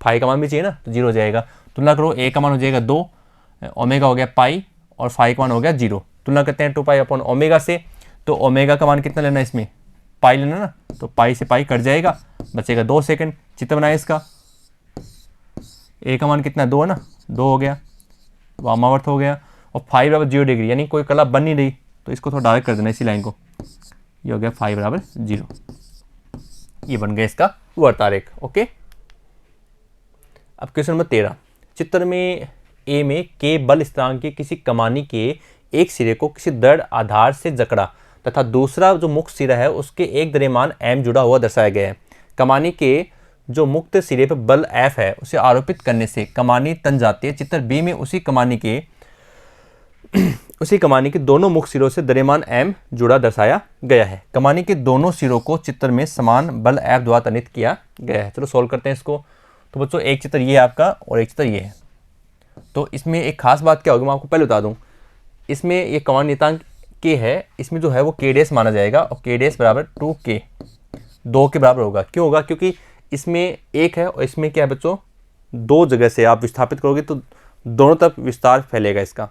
फाई का मान भी चाहिए ना, तो 0 हो जाएगा। तुलना करो, a का मान हो जाएगा 2, ओमेगा हो गया पाई, और फाई का मान हो गया 0। तुलना करते हैं 2π/ओमेगा से, तो ओमेगा का मान कितना लेना है इसमें, पाई लेना ना, तो पाई से पाई कट जाएगा, बचेगा 2 सेकंड। चित्र बनाए इसका, a का मान कितना 2 है ना, 2 हो गया, वामावर्त हो गया, और फाई बराबर 0 डिग्री, यानी कोई कला बन नहीं रही, तो इसको थोड़ा डायरेक्ट कर देना इसी लाइन को, ये हो गया फाई बराबर 0। ये बन गया इसका वर्त आरेख। ओके, अब क्वेश्चन नंबर 13, चित्र में ए में के बल स्थिरांक के किसी कमानी के एक सिरे को किसी दृढ़ आधार से जकड़ा तथा दूसरा जो मुक्त सिरा है उसके एक द्रव्यमान m जुड़ा हुआ दर्शाया गया है। कमानी के जो मुक्त सिरे पर बल F है उसे आरोपित करने से कमानी तन जाती है। चित्र बी में उसी कमानी के दोनों मुक्त सिरों से द्रव्यमान m जुड़ा दर्शाया गया है। कमानी के दोनों सिरों को चित्र में समान बल F द्वारा तनित किया गया है। चलो सोल्व करते हैं इसको। तो बच्चों एक चित्र ये है आपका और एक चित्र ये है। तो इसमें एक खास बात क्या होगी मैं आपको पहले बता दूं। इसमें ये कमानी नियतांक k है, इसमें जो है वो k डैश माना जाएगा और k डैश बराबर 2k 2 के बराबर होगा। क्यों होगा? क्योंकि इसमें एक है और इसमें क्या है बच्चों, दो जगह से आप विस्थापित करोगे तो दोनों तरफ विस्तार फैलेगा इसका,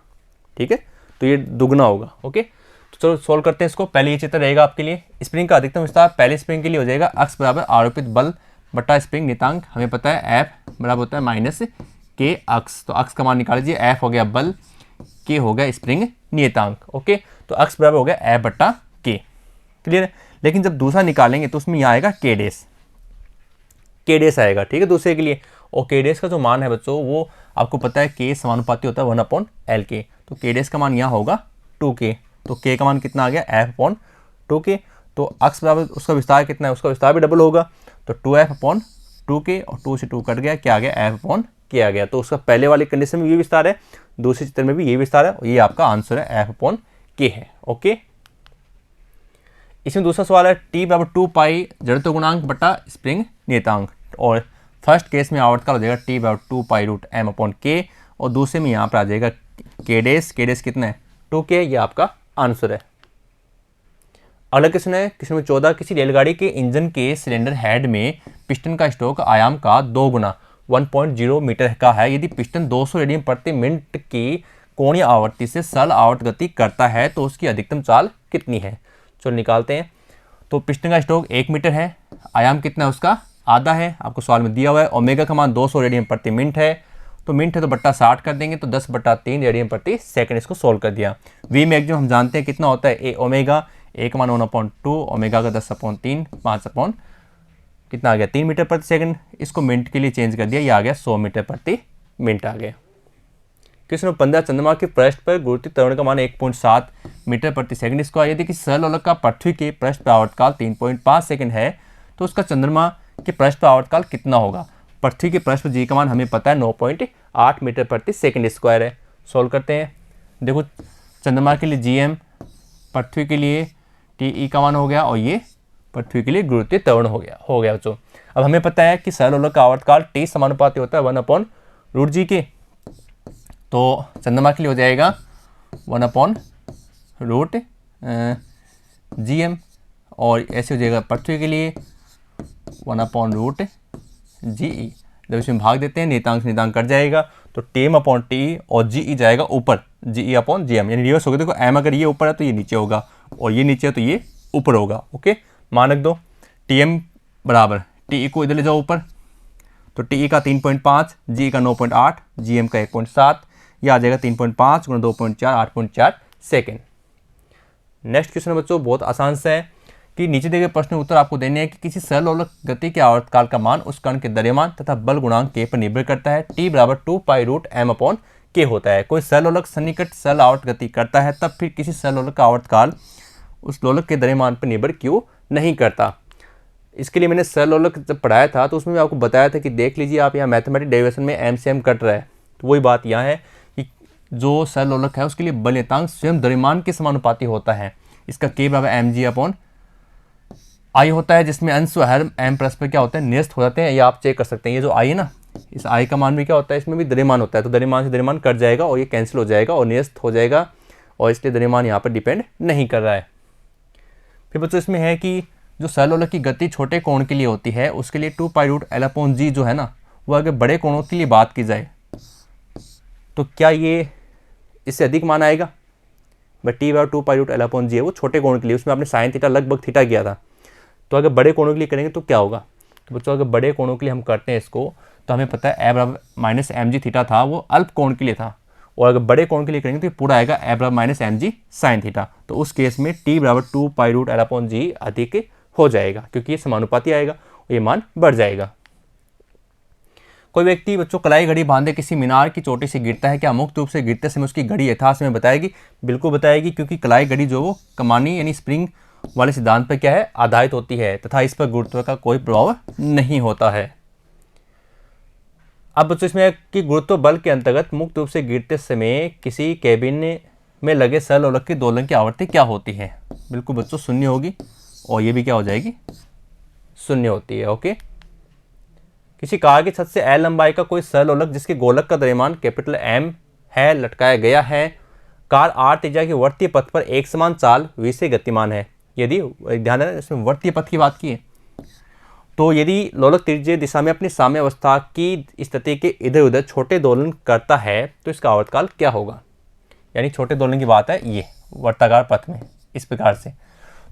ठीक है, तो ये दुगना होगा। ओके, तो चलो सोल्व करते हैं इसको। पहले ये चित्र रहेगा आपके लिए, स्प्रिंग का अधिकतम विस्तार पहले स्प्रिंग के लिए हो जाएगा अक्ष बराबर आरोपित बल बटा स्प्रिंग नियतांक। हमें पता है F बराबर होता है माइनस k अक्ष, तो अक्ष का मान निकाल लीजिए। F हो गया बल, k हो गया स्प्रिंग नियतांक। ओके, तो अक्ष बराबर हो गया F बटा k, क्लियर है। लेकिन जब दूसरा निकालेंगे तो उसमें यहाँ आएगा k डैश आएगा, ठीक है, दूसरे के लिए। और k डैश का जो मान है बच्चों वो आपको पता है k समानुपाती होता है 1/LK, तो k डैश का मान यहाँ होगा 2k, तो k का मान कितना आ गया F/2k। तो अक्ष बराबर उसका विस्तार कितना है, उसका विस्तार भी डबल होगा, तो 2F/2k और 2 से 2 कट गया, क्या आ गया F/k आ गया। तो उसका पहले वाली कंडीशन में ये विस्तार है, दूसरे चित्र में भी ये विस्तार है, और ये आपका आंसर है F/k है। ओके, इसमें दूसरा सवाल है T बराबर 2π जड़त्व गुणांक बटा स्प्रिंग नियतांक, और फर्स्ट केस में आवर्तकाल हो जाएगा T बराबर 2π√m/k, और दूसरे में यहाँ पर आ जाएगा k डैश कितना है 2k, ये आपका आंसर है। अगला क्वेश्चन है क्वेश्चन नंबर 14, किसी रेलगाड़ी के इंजन के सिलेंडर हेड में पिस्टन का स्ट्रोक आयाम का 2 गुना 1.0 मीटर का है। यदि पिस्टन 200 रेडियन प्रति मिनट की कोणीय आवृत्ति से सरल आवर्त गति करता है तो उसकी अधिकतम चाल कितनी है। चलो निकालते हैं। तो पिस्टन का स्ट्रोक 1 मीटर है, आयाम कितना है उसका आधा है, आपको सवाल में दिया हुआ है। ओमेगा का मान 200 रेडियन प्रति मिनट है, तो मिनट है तो बट्टा 60 कर देंगे, तो 10/3 रेडियन प्रति सेकंड, इसको सोल्व कर दिया। वी मैक्सिमम हम जानते हैं कितना होता है, ए ओमेगा, एक मान 1/2, ओमेगा का 10/3 5 कितना आ गया 3 मीटर प्रति सेकंड। इसको मिनट के लिए चेंज कर दिया, ये आ गया 100 मीटर प्रति मिनट आ गया। क्वेश्चन नंबर 15, चंद्रमा के पृष्ठ पर गुरुत्वीय त्वरण का मान 1.7 मीटर प्रति सेकंड स्क्वायर। यदि किसी सरल लोलक का पृथ्वी के पृष्ठ पर आवर्तकाल 3.5 सेकंड है तो उसका चंद्रमा के पृष्ठ पर आवर्तकाल कितना होगा। पृथ्वी के पृष्ठ पर जी का मान हमें पता है 9.8 मीटर प्रति सेकंड स्क्वायर है। सोल्व करते हैं। देखो चंद्रमा के लिए GM, पृथ्वी के लिए TE का मान हो गया, और ये पृथ्वी के लिए गुरुत्वीय त्वरण हो गया बच्चों। अब हमें पता है कि सरल लोलक का आवर्तकाल T समानुपाती होता है 1/√g के, तो चंद्रमा के लिए हो जाएगा 1/√GM, और ऐसे हो जाएगा पृथ्वी के लिए 1/√GE। जब इसमें भाग देते हैं नियतांक कट जाएगा, तो TM/TE और GE जाएगा ऊपर, GE/GM, यानी रिवर्स होगा। देखो M अगर ये ऊपर है तो ये नीचे होगा, और ये नीचे है तो ये ऊपर होगा। ओके, मानक दो TM बराबर TE को इधर ले जाओ ऊपर, तो TE का 3.5, GE का 9.8, GM का 1.7, यह आ जाएगा 3.5 × 2.4 8.4 सेकेंड। नेक्स्ट क्वेश्चन बच्चों बहुत आसान सा है कि नीचे दिए गए प्रश्न उत्तर आपको देने हैं कि किसी सरल लोलक गति के आवर्तकाल का मान उस कण के द्रव्यमान तथा बल गुणांक k पर निर्भर करता है। T बराबर 2π√m/k होता है। कोई सरल लोलक सन्निकट सरल आवर्त गति करता है तब फिर किसी सरल लोलक का आवर्तकाल उस लोलक के द्रव्यमान पर निर्भर क्यों नहीं करता। इसके लिए मैंने सरल लोलक जब पढ़ाया था तो उसमें आपको बताया था कि देख लीजिए आप यहाँ मैथमेटिक डेरिवेशन में m से m कट रहा है, तो वही बात यहाँ है कि जो सरलोलक है उसके लिए बलयतांक स्वयं द्रव्यमान के समानुपाती होता है। इसका K बराबर mg/I होता है, जिसमें अंश व हर m परस्पर क्या होता है, निरस्त हो जाते हैं। ये आप चेक कर सकते हैं। ये जो I है ना, इस I का मान भी क्या होता है, इसमें भी द्रव्यमान होता है, तो द्रव्यमान से द्रव्यमान कट जाएगा और ये कैंसिल हो जाएगा और निरस्त हो जाएगा, और इसलिए द्रव्यमान यहाँ पर डिपेंड नहीं कर रहा है। फिर बच्चों इसमें है कि जो सरलोलक की गति छोटे कोण के लिए होती है उसके लिए 2π√L/g जो है ना, वो अगर बड़े कोणों के लिए बात की जाए तो क्या ये इससे अधिक मान आएगा? बट T/2π√L/g है, वो छोटे कोण के लिए, उसमें आपने साइन थीटा लगभग थीटा किया था। तो अगर बड़े कोणों के लिए करेंगे तो क्या होगा? तो बच्चों अगर बड़े कोणों के लिए हम करते हैं इसको, तो हमें पता है A/-mg थीटा था, वो अल्प कोण के लिए था, और अगर बड़े कोण के लिए करेंगे तो ये पूरा आएगा A/-mg साइन थीटा। तो उस केस में T/2π√L/g अधिक हो जाएगा, क्योंकि ये समानुपाती आएगा और ये मान बढ़ जाएगा। कोई व्यक्ति बच्चों कलाई घड़ी बांधे किसी मीनार की चोटी से गिरता है, क्या मुक्त रूप से गिरते समय उसकी घड़ी यथार्थ में बताएगी? बिल्कुल बताएगी, क्योंकि कलाई घड़ी जो वो कमानी यानी स्प्रिंग वाले सिद्धांत पर क्या है, आधारित होती है, तथा इस पर गुरुत्व का कोई प्रभाव नहीं होता है। अब बच्चों इसमें कि गुरुत्व बल के अंतर्गत मुक्त रूप से गिरते समय किसी कैबिन में लगे सरलोलक की दोलन की आवृत्ति क्या होती है? बिल्कुल बच्चों शून्य होगी, और ये भी क्या हो जाएगी, शून्य होती है। ओके। किसी कार की छत से L लंबाई का कोई सरलोलक जिसके गोलक का द्रव्यमान M है लटकाया गया है। कार R त्रिज्या के वर्तीय पथ पर एक समान चाल v से गतिमान है। यदि ध्यान देना, इसमें वर्तीय पथ की बात की है, तो यदि लोलक त्रिज्यीय दिशा में अपनी साम्यावस्था की स्थिति के इधर उधर छोटे दोलन करता है तो इसका आवर्तकाल क्या होगा? यानी छोटे दोलन की बात है ये वर्ताकार पथ में, इस प्रकार से।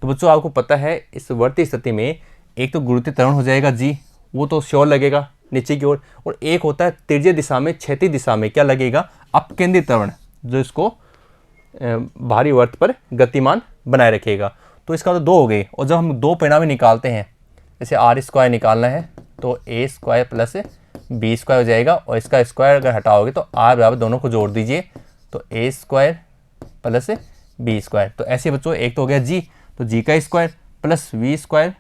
तो बच्चों आपको पता है इस वर्तीय स्थिति में एक तो गुरुत्वीय त्वरण हो जाएगा G, वो तो श्योर लगेगा नीचे की ओर, और एक होता है त्रिज्यीय दिशा में, क्षैतिज दिशा में क्या लगेगा, अपकेंद्रित त्वरण, जो इसको भारी वर्त पर गतिमान बनाए रखेगा। तो इसका तो दो हो गए, और जब हम दो परिणाम निकालते हैं, जैसे R² निकालना है तो A² प्लस B² हो जाएगा, और इसका स्क्वायर अगर हटाओगे तो R बराबर दोनों को जोड़ दीजिए तो A² प्लस B²। तो ऐसे बच्चों एक तो हो गया G, तो G का स्क्वायर प्लस V²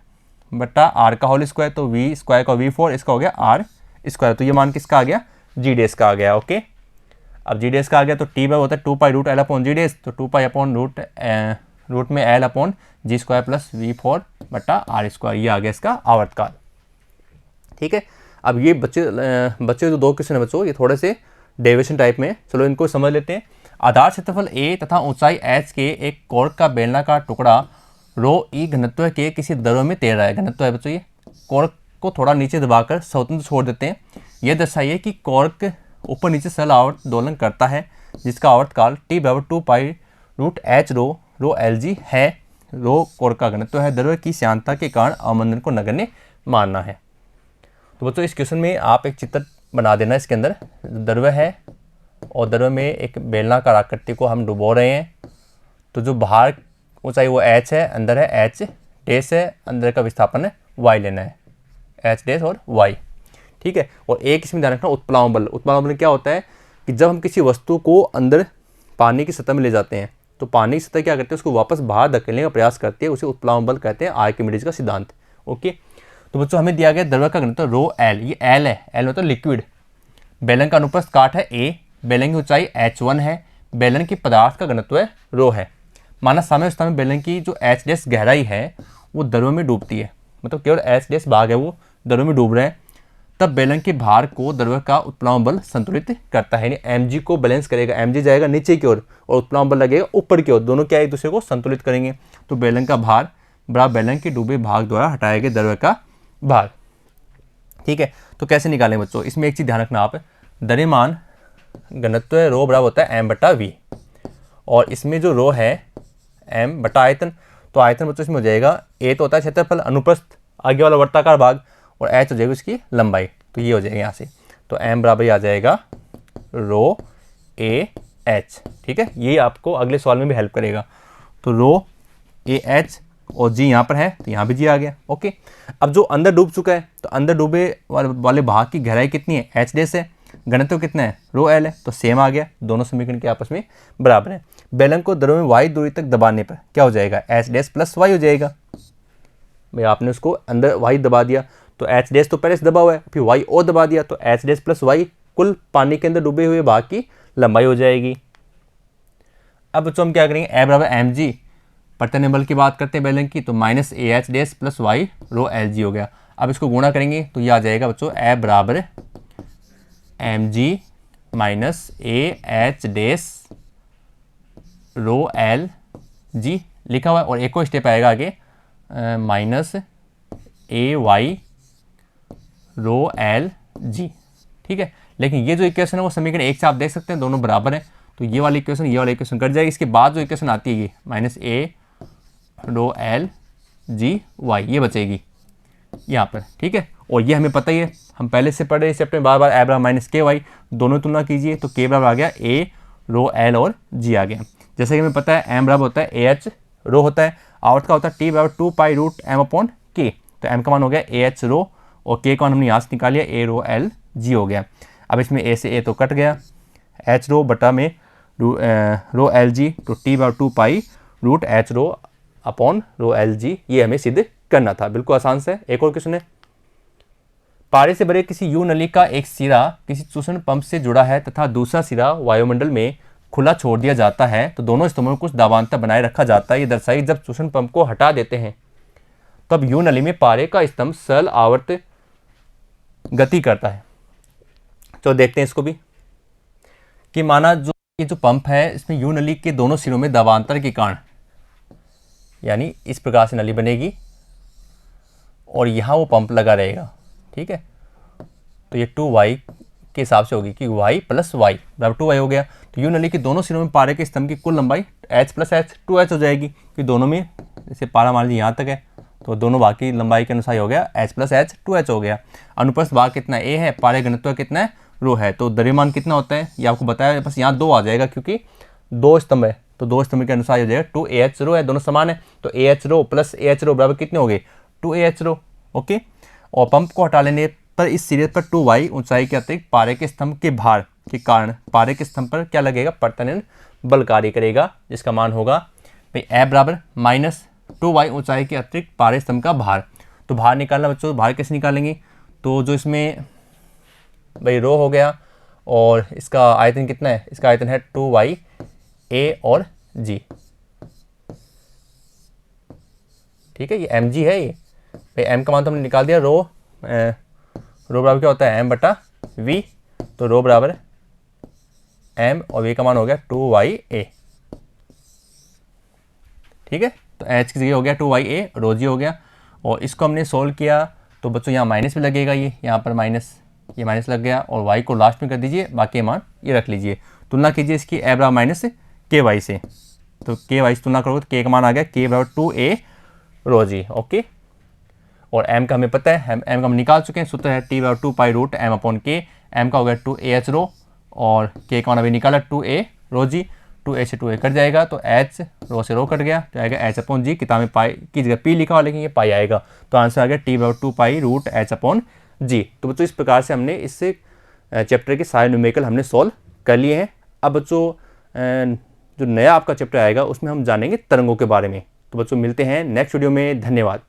बटा R का होल स्क्वायर, तो V² का V4, इसका हो गया R²। तो ये मान किसका आ गया, G डेस का आ गया। ओके। अब G डेस का आ गया तो T बराबर होता है 2π√L/G डेस, तो 2π/रूट में L/G² प्लस V4 बटा R², ये आ गया इसका आवर्तकाल। ठीक है। अब ये बच्चे जो दो क्वेश्चन है बच्चों, ये थोड़े से डेविएशन टाइप में, चलो इनको समझ लेते हैं। आधार क्षेत्रफल A तथा ऊंचाई h के एक कॉर्क का बेलनाकार टुकड़ा ρe घनत्व के किसी द्रव्य में तैर रहा है। घनत्व है बच्चों, ये कॉर्क को थोड़ा नीचे दबाकर स्वतंत्र छोड़ देते हैं। यह दर्शाइए कि कॉर्क ऊपर नीचे सरल आवर्त दोलन करता है, जिसका आवर्तकाल T बराबर 2π√h ρLg है। रो कॉर्क का घनत्व है, द्रव्य की श्यानता के कारण अवमंदन को नगण्य मानना है। तो बच्चों इस क्वेश्चन में आप एक चित्र बना देना, इसके अंदर द्रव्य है और द्रव्य में एक बेलनाकार आकृति को हम डुबो रहे हैं। तो जो बाहर ऊंचाई वो h है, अंदर है h डेस है, अंदर का विस्थापन है y लेना है, h डेस और y। ठीक है। और एक इसमें ध्यान रखना उत्प्लावन बल। उत्प्लावन बल क्या होता है कि जब हम किसी वस्तु को अंदर पानी की सतह में ले जाते हैं तो पानी की सतह क्या करती है, उसको वापस बाहर धकेलने का प्रयास करती है, उसे उत्प्लावन बल कहते हैं, आर्किमिडीज का सिद्धांत। ओके। तो बच्चों हमें दिया गया द्रव्य का घनत्व ρL, ये L है, L मतलब लिक्विड। बेलन का अनुप्रस्थ काट है A, बेलन की ऊंचाई h1 है, बेलन की पदार्थ का घनत्व है ρ है। माना साम्यावस्था में बेलन की जो h डेस गहराई है वो द्रव्य में डूबती है, मतलब केवल h डेस भाग है वो द्रव्य में डूब रहे हैं, तब बेलन के भार को द्रव्य का उत्प्लावन बल संतुलित करता है, यानी mg को बैलेंस करेगा। mg जाएगा नीचे की ओर और उत्प्लावन बल लगेगा ऊपर की ओर, दोनों क्या एक दूसरे को संतुलित करेंगे। तो बेलन का भार बराबर बेलन के डूबे भाग द्वारा हटाए गए द्रव्य का भार। ठीक है। तो कैसे निकालें बच्चों, इसमें एक चीज ध्यान रखना आप, द्रव्यमान घनत्व रो बराबर होता है m/v, और इसमें जो रो है m बटा आयतन, तो आयतन बच्चों इसमें हो जाएगा a तो होता है क्षेत्रफल अनुप्रस्थ आगे वाला वर्ताकार भाग, और h हो जाएगी उसकी लंबाई, तो ये हो जाएगा यहाँ से। तो m बराबर आ जाएगा रो a h। ठीक है। ये आपको अगले सवाल में भी हेल्प करेगा। तो रो a h और g यहाँ पर है तो यहाँ भी g आ गया। ओके। अब जो अंदर डूब चुका है तो अंदर डूबे वाले भाग की गहराई कितनी है, h डेस है, घनत्व कितना है ρL है, तो सेम आ गया, दोनों समीकरण के आपस में बराबर है। बेलन को द्रव्य में y दूरी तक दबाने पर क्या हो जाएगा, h डेस प्लस y हो जाएगा। भाई आपने उसको अंदर y दबा दिया तो h डेस तो पहले से दबा हुआ है, फिर y और दबा दिया तो h डेस प्लस y कुल पानी के अंदर डूबे हुए भाग की लंबाई हो जाएगी। अब बच्चों हम क्या करेंगे, ए बराबर एम जी, प्रतिनिधि बल की बात करते हैं बेलन की, तो minus a h dash plus y rho l g हो गया। अब इसको गुणा करेंगे तो ये आ जाएगा बच्चों ए बराबर m g minus a h dash rho l g लिखा हुआ है, और एक और स्टेप आएगा आगे minus a y rho l g. ठीक है, लेकिन ये जो इक्वेशन है वो समीकरण एक से आप देख सकते हैं दोनों बराबर हैं, तो ये वाली इक्वेशन कट जाएगी। इसके बाद जो इक्वेशन आती है ये माइनस ए रो एल जी वाई ये बचेगी यहाँ पर। ठीक है, और ये हमें पता ही है, हम पहले से पढ़े इस चैप्टर में बार बार ए बराबर माइनस के वाई, दोनों तुलना कीजिए तो के बराबर आ गया ए रो एल और जी आ गया। जैसे कि हमें पता है एम बराबर होता है ए एच रो होता है, आउट का होता है टी बराबर 2 पाई रूट एम अपॉन के, तो एम का मान हो गया ए एच रो और के का मान हमने यहाँ से निकाल लिया ए रो एल जी हो गया। अब इसमें ए से ए तो कट गया, एच रो बटा में रो एल जी, तो टी बराबर 2 pi root h rho upon rho l g, ये हमें सिद्ध करना था। बिल्कुल आसान से। एक और क्वेश्चन है, पारे से भरे किसी यू नली का एक सिरा किसी शोषण पंप से जुड़ा है तथा दूसरा सिरा वायुमंडल में खुला छोड़ दिया जाता है, तो दोनों स्तंभों में कुछ दाबांतर बनाए रखा जाता है। ये दर्शाई जब शोषण पंप को हटा देते हैं तब यू नली में पारे का स्तंभ सरल आवर्त गति करता है। तो देखते हैं इसको भी कि माना जो ये जो पंप है इसमें यू नली के दोनों सिरों में दबांतर के कारण, यानी इस प्रकार से नली बनेगी और यहाँ वो पंप लगा रहेगा। ठीक है, तो ये 2y के हिसाब से होगी कि y प्लस वाई बराबर 2y हो गया। तो यू नली के दोनों सिरों में पारे के स्तंभ की कुल लंबाई h प्लस h 2h हो जाएगी, कि दोनों में जैसे पारा मान लीजिए यहाँ तक है तो दोनों भाग की लंबाई के अनुसार हो गया h प्लस h 2h हो गया। अनुप्रस्थ भाग कितना a है, पारे घनत्व कितना है रो है, तो द्रव्यमान कितना होता है ये आपको बताया, बस यहाँ 2 आ जाएगा क्योंकि 2 स्तंभ है, तो 2 स्तंभ के अनुसार हो जाएगा 2ah रो है, दोनों समान है, तो ah रो प्लस ah रो बराबर कितने हो गए 2ah रो। ओके, और पंप को हटा लेने पर इस सिरे पर 2y ऊंचाई के अतिरिक्त पारे के स्तंभ के भार के कारण पारे के स्तंभ पर क्या लगेगा, प्रतिनिधि बल कार्य करेगा, जिसका मान होगा भाई ए बराबर माइनस 2y ऊंचाई के अतिरिक्त पारे स्तंभ का भार। तो भार निकालना बच्चों, भार कैसे निकालेंगे, तो जो इसमें भाई रो हो गया और इसका आयतन कितना है, इसका आयतन है 2y a और g। ठीक है, ये mg है, ये भाई m का मान तो हमने निकाल दिया, रो बराबर क्या होता है m बटा v, तो रो बराबर m और v का मान हो गया 2ya। ठीक है, तो h की जगह हो गया 2ya, रो जी हो गया, और इसको हमने सोल्व किया तो बच्चों यहाँ माइनस भी लगेगा, ये यहाँ पर माइनस, ये माइनस लग गया, और y को लास्ट में कर दीजिए, बाकी मान ये रख लीजिए। तुलना कीजिए इसकी ए बराबर माइनस के वाई से, तो के वाई से तुलना करोगे तो के का मान आ गया के बराबर 2a रो जी। ओके, और m का हमें पता है, m का हम निकाल चुके हैं, सूत्र है टी बराबर 2 पाई रूट m अपॉन के, m का हो गया 2ah रो और k का मान अभी निकाला 2a रो जी, 2a से 2a कट जाएगा तो h रो से रो कट गया, तो आएगा h अपॉन जी, किताब में पाई की जगह p लिखा हुआ लेकिन ये पाई आएगा, तो आंसर आ गया टी बराबर 2 पाई रूट h अपॉन जी। तो बच्चों इस प्रकार से हमने इससे चैप्टर के सारे न्यूमेरिकल हमने सॉल्व कर लिए हैं। अब बच्चों जो नया आपका चैप्टर आएगा उसमें हम जानेंगे तरंगों के बारे में। तो बच्चों मिलते हैं नेक्स्ट वीडियो में, धन्यवाद।